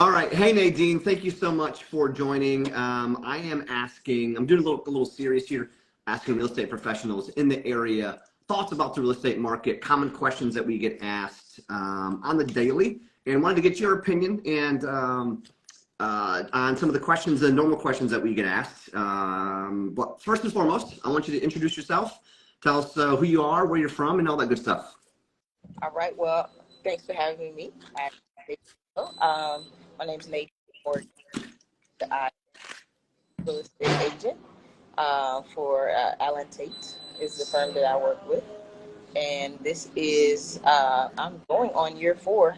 All right. Hey, Nadine, thank you so much for joining. I'm doing a little series here, asking real estate professionals in the area thoughts about the real estate market, common questions that we get asked on the daily, and wanted to get your opinion and on some of the questions, the normal questions that we get asked. But first and foremost, I want you to introduce yourself. Tell us who you are, where you're from, and all that good stuff. All right. Well, thanks for having me. My name's Nadine Morgan. I'm a real estate agent for Allen Tate is the firm that I work with. And this is, I'm going on year 4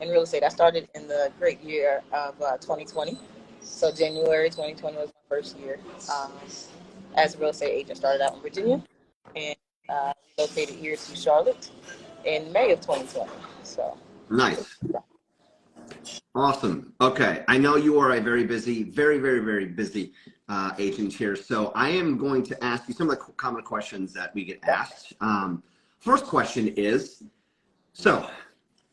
in real estate. I started in the great year of 2020. So January 2020 was my first year as a real estate agent. Started out in Virginia and relocated here to Charlotte in May of 2020. So nice. Awesome. Okay. I know you are a very busy, very busy agent here. So I am going to ask you some of the common questions that we get asked. First question is, so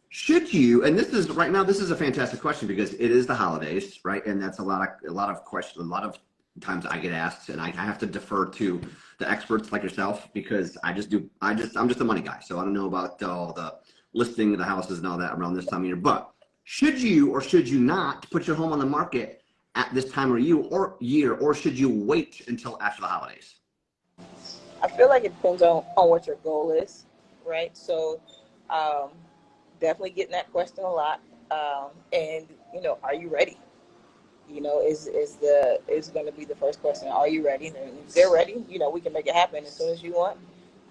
should you, and this is right now, this is a fantastic question because it is the holidays, right? And that's a lot of questions, a lot of times I get asked, and I have to defer to the experts like yourself because I'm just a money guy. So I don't know about all the listing of the houses and all that around this time of year, but should you or should you not put your home on the market at this time of year, or should you wait until after the holidays? I feel like it depends on what your goal is, right? So definitely getting that question a lot. And, are you ready? Is going to be the first question. Are you ready? And if they're ready, we can make it happen as soon as you want,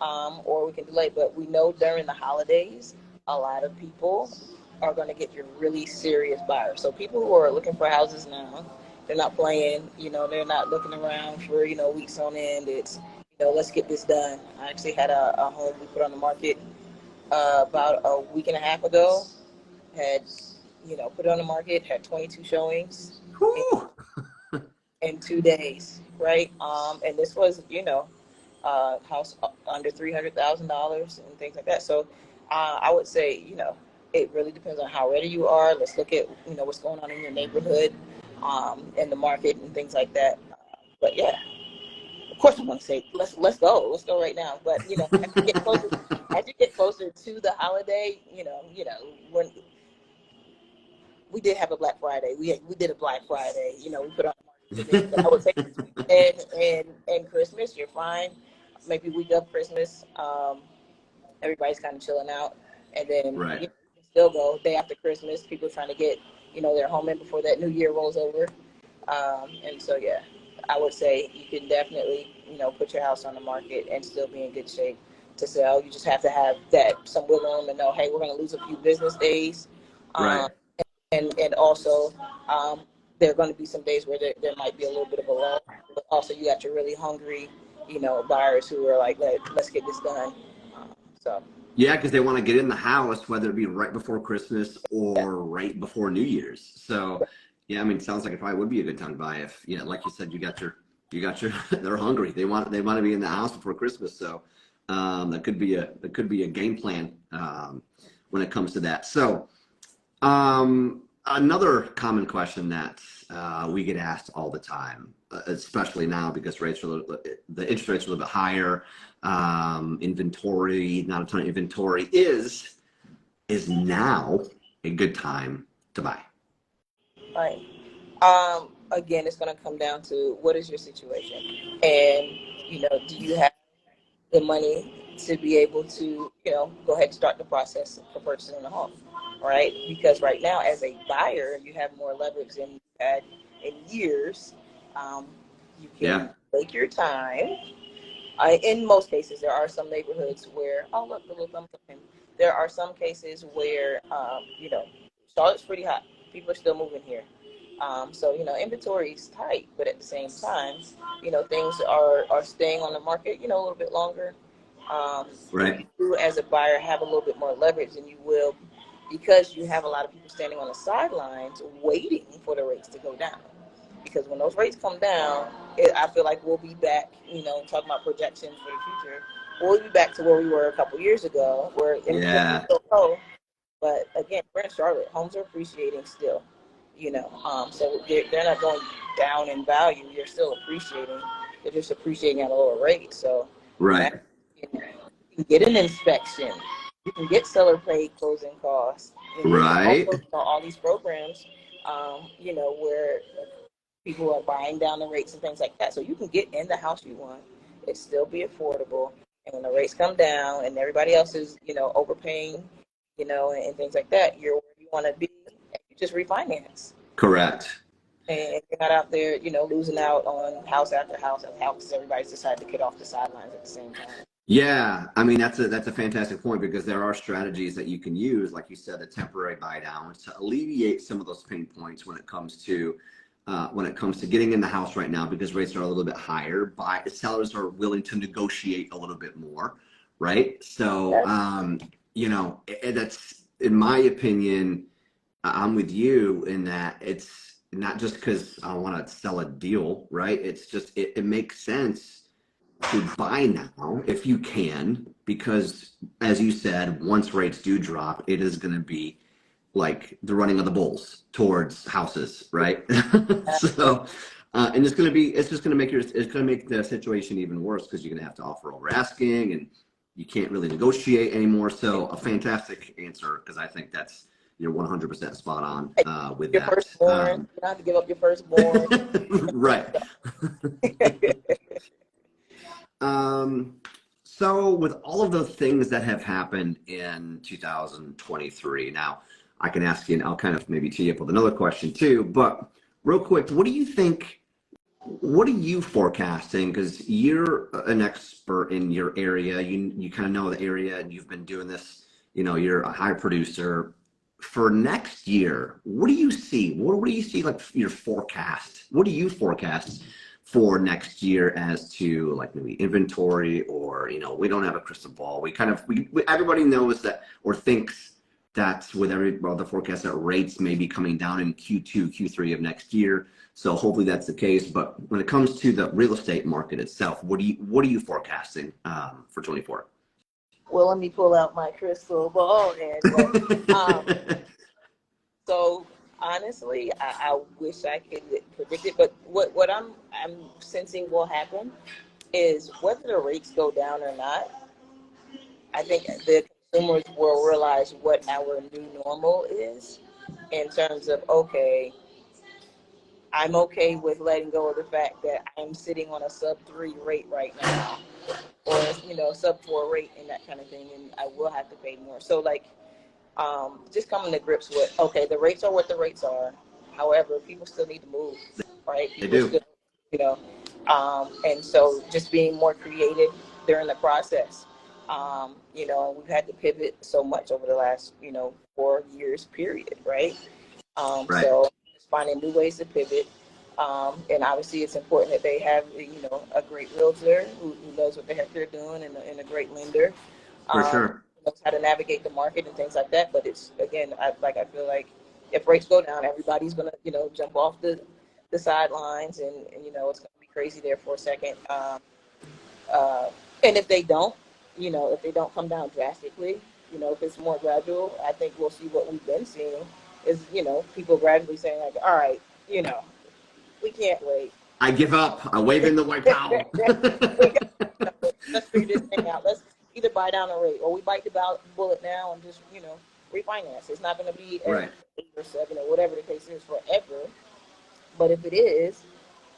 or we can delay. But we know during the holidays, a lot of people are going to get your really serious buyers. So people who are looking for houses now, they're not playing, they're not looking around for, weeks on end. It's, let's get this done. I actually had a home we put on the market about a week and a half ago. Had, put it on the market, had 22 showings in 2 days, right? And this was, house under $300,000 and things like that. So I would say, it really depends on how ready you are. Let's look at, what's going on in your neighborhood, in the market and things like that. But yeah, of course, I'm going to say, let's go right now. But, as you get closer to the holiday, when we did have a Black Friday, we did a Black Friday, we put on the market. I would say, and Christmas, you're fine. Maybe week of Christmas, everybody's kind of chilling out. And then, right. Still go day after Christmas, people trying to get, their home in before that new year rolls over. And so, yeah, I would say you can definitely, put your house on the market and still be in good shape to sell. You just have to have some wiggle room and know, hey, we're going to lose a few business days. Right. And also, there are going to be some days where there might be a little bit of a lull. But also, you got your really hungry, buyers who are like, let's get this done. Yeah, because they want to get in the house, whether it be right before Christmas or right before New Year's. So, yeah, I mean, it sounds like it probably would be a good time to buy if, like you said, you got your, they're hungry. They want to be in the house before Christmas. So, that could be a game plan when it comes to that. So, another common question that we get asked all the time, especially now because the interest rates are a little bit higher. Inventory, not a ton of inventory. Is now a good time to buy? Right. Again, it's going to come down to what is your situation, and do you have the money to be able to go ahead and start the process for purchasing a home, right? Because right now, as a buyer, you have more leverage than you've had in years. You can take your time. In most cases, there are some neighborhoods where, oh, look, the little thumbs up. There are some cases where, Charlotte's pretty hot. People are still moving here. So, inventory is tight, but at the same time, things are staying on the market, a little bit longer. Right. You, as a buyer, have a little bit more leverage than you will because you have a lot of people standing on the sidelines waiting for the rates to go down. Because when those rates come down, I feel like we'll be back, talking about projections for the future. We'll be back to where we were a couple years ago, where inventory is so low. But again, we're in Charlotte. Homes are appreciating still. So they're not going down in value. You're still appreciating. They're just appreciating at a lower rate. So Right. that, you can get an inspection. You can get seller paid closing costs. And you can Right. also, all these programs, where people are buying down the rates and things like that. So you can get in the house you want. It still be affordable. And when the rates come down and everybody else is, overpaying, and things like that, you're where you want to be. You just refinance. Correct. And you're not out there, losing out on house after house after house because everybody's decided to get off the sidelines at the same time. Yeah, I mean that's a fantastic point because there are strategies that you can use, like you said, the temporary buy downs to alleviate some of those pain points when it comes to getting in the house right now because rates are a little bit higher. Sellers are willing to negotiate a little bit more, right? So that's in my opinion. I'm with you in that it's not just because I want to sell a deal, right? It's just it makes sense to buy now if you can, because as you said, once rates do drop, it is going to be like the running of the bulls towards houses, right? So, and it's just going to make the situation even worse because you're going to have to offer over asking and you can't really negotiate anymore. So a fantastic answer because I think you're 100% spot on with your that. Firstborn, you don't have to give up your firstborn. Right. So with all of those things that have happened in 2023, now I can ask you, and I'll kind of maybe tee up with another question too, but real quick, what are you forecasting? Because you're an expert in your area, you kind of know the area and you've been doing this, you're a high producer. For next year, what do you see? What do you see like your forecast? What do you forecast for next year as to like maybe inventory or, we don't have a crystal ball. Everybody knows that or thinks that's with the forecast that rates may be coming down in Q2, Q3 of next year. So hopefully that's the case. But when it comes to the real estate market itself, what are you forecasting for 24? Well, let me pull out my crystal ball and so honestly, I wish I could predict it, but what I'm sensing will happen is whether the rates go down or not, I think the consumers will realize what our new normal is in terms of, okay, I'm okay with letting go of the fact that I'm sitting on a sub-3 rate right now or, sub-4 rate and that kind of thing, and I will have to pay more. So just coming to grips with, okay, the rates are what the rates are. However, people still need to move, right? They do. Still, and so just being more creative during the process. We've had to pivot so much over the last, 4 years period, right? Right. So just finding new ways to pivot. And obviously it's important that they have, a great realtor who knows what the heck they're doing and a great lender. For sure. Knows how to navigate the market and things like that. But it's, again, I feel like if rates go down, everybody's going to, jump off the sidelines and, it's going to be crazy there for a second. And if they don't, if they don't come down drastically, if it's more gradual, I think we'll see what we've been seeing is, people gradually saying like, all right, we can't wait. I give up. I wave in the white towel. Let's figure this thing out. Let's either buy down a rate or we bite the bullet now and just, refinance. It's not going to be at 8 or 7 or whatever the case is forever. But if it is,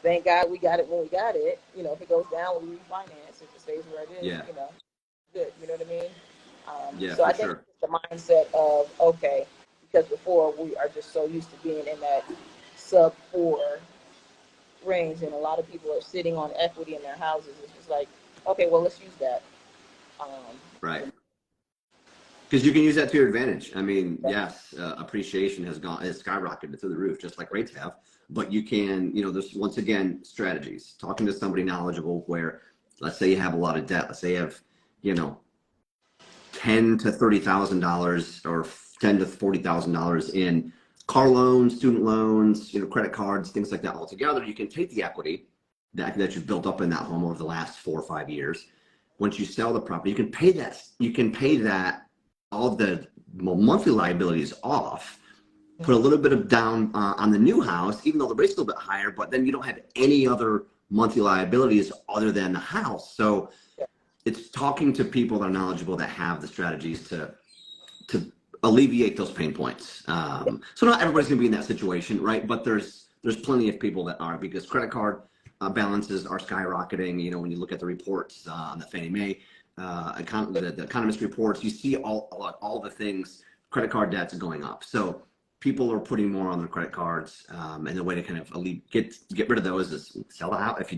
thank God we got it when we got it. If it goes down, we refinance. If it stays where it is, good. You know what I mean? So I think it's the mindset of, okay, because before we are just so used to being in that sub-4 range, and a lot of people are sitting on equity in their houses. It's just like, okay, well, let's use that. Right. Because you can use that to your advantage. I mean, yes, appreciation has skyrocketed through the roof, just like rates have. But you can, there's once again strategies. Talking to somebody knowledgeable, where let's say you have a lot of debt. Let's say you have, $10,000 to $30,000 or $10,000 to $40,000 in car loans, student loans, credit cards, things like that. Altogether, you can take the equity that you've built up in that home over the last 4 or 5 years. Once you sell the property, you can pay that. You can pay that all the monthly liabilities off, put a little bit of down on the new house, even though the rate's a little bit higher, but then you don't have any other monthly liabilities other than the house. So it's talking to people that are knowledgeable, that have the strategies to alleviate those pain points. So not everybody's gonna be in that situation, right? But there's plenty of people that are, because credit card balances are skyrocketing. You know, when you look at the reports on the Fannie Mae, the economist reports, you see all the things, credit card debt's going up. So people are putting more on their credit cards, and the way to kind of get rid of those is sell the house. If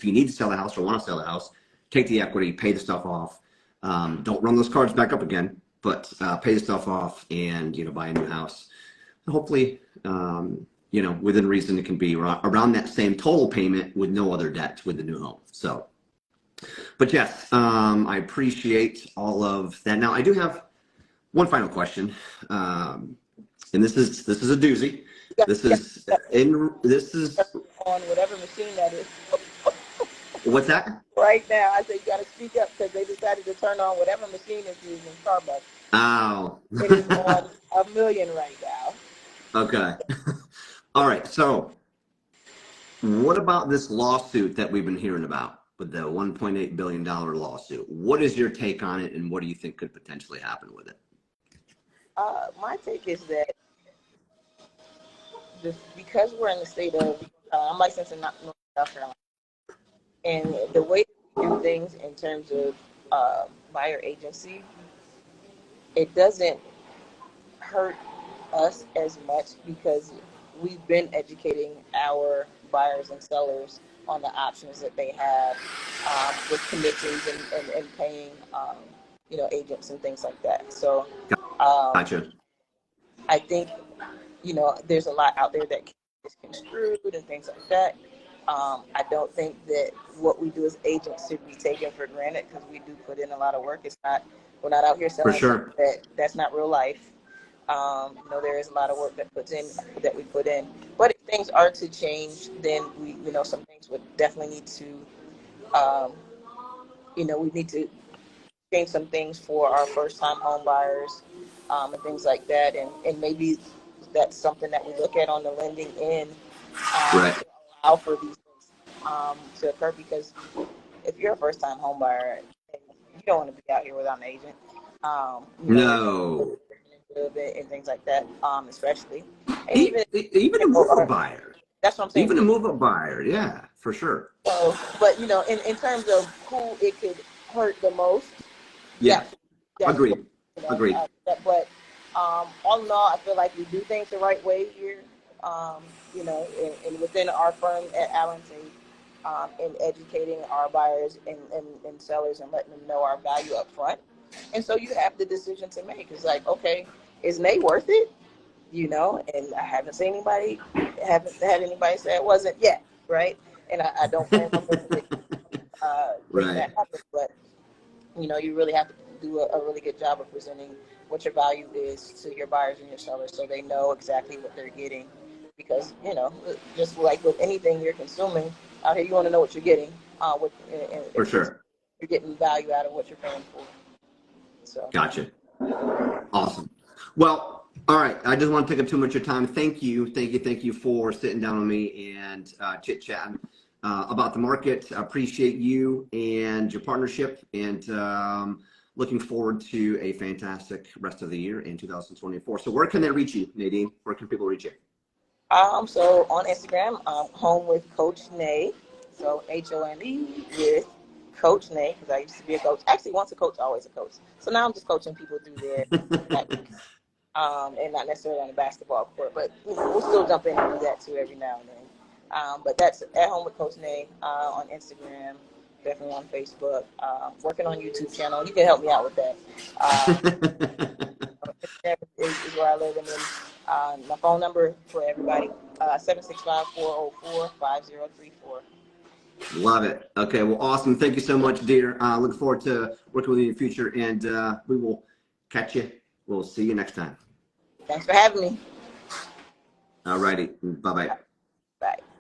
you need to sell the house or want to sell the house, take the equity, pay the stuff off. Don't run those cards back up again, but pay the stuff off and, you know, buy a new house. Hopefully, you know, within reason, it can be around that same total payment with no other debt with the new home. So, but yes, I appreciate all of that. Now I do have one final question. And this is a doozy. This is on whatever machine that is. What's that? Right now, I say you got to speak up because they decided to turn on whatever machine is used in Starbucks. Oh. It is on a million right now. Okay. All right. So, what about this lawsuit that we've been hearing about with the $1.8 billion lawsuit? What is your take on it, and what do you think could potentially happen with it? My take is that because we're in the state of, I'm licensed in North Carolina, and the way we do things in terms of buyer agency, it doesn't hurt us as much because we've been educating our buyers and sellers on the options that they have with commissions and paying, you know, agents and things like that. So Gotcha. I think, you know, there's a lot out there that is construed and things like that. I don't think that what we do as agents should be taken for granted because we do put in a lot of work. We're not out here selling for sure. That's not real life. You know, there is a lot of work that we put in. But if things are to change, then you know, some things would definitely need to, you know, we need to change some things for our first-time home buyers and things like that. And maybe that's something that we look at on the lending end Right. to allow for these things to occur. Because if you're a first-time home buyer, you don't want to be out here without an agent. No. And things like that, especially. And even a move-up buyer. That's what I'm saying. Even a move-up buyer, yeah, for sure. So, but you know, in terms of who it could hurt the most, yeah, agreed. You know, agreed. But all in all, I feel like we do things the right way here. You know, and within our firm at Allen Tate, in educating our buyers and sellers and letting them know our value up front. And so you have the decision to make. It's like, okay, is May worth it? You know, and I haven't had anybody say it wasn't yet, right? And I don't plan on making that happen. But you know, you really have to do a really good job of presenting what your value is to your buyers and your sellers, so they know exactly what they're getting. Because you know, just like with anything you're consuming out here, you want to know what you're getting. For sure, you're getting value out of what you're paying for. So. Gotcha. Awesome. Well, all right. I just want to take up too much of your time. Thank you for sitting down with me and chit-chatting about the market. I appreciate you and your partnership, and looking forward to a fantastic rest of the year in 2024. So where can they reach you, Nadine? Where can people reach you? So on Instagram, home with Coach Nay. So HOME with Coach Nay, because I used to be a coach. Actually, once a coach, always a coach. So now I'm just coaching people through their and not necessarily on the basketball court, but you know, we'll still jump in and do that too every now and then. But that's at home with Coach Nay on Instagram, definitely on Facebook. Working on YouTube channel. You can help me out with that. Instagram is where I live, and then my phone number for everybody 765-404-5034. Love it. Okay, well, awesome. Thank you so much, dear. Look forward to working with you in the future, and we will catch you. We'll see you next time. Thanks for having me. All righty. Bye-bye. Bye.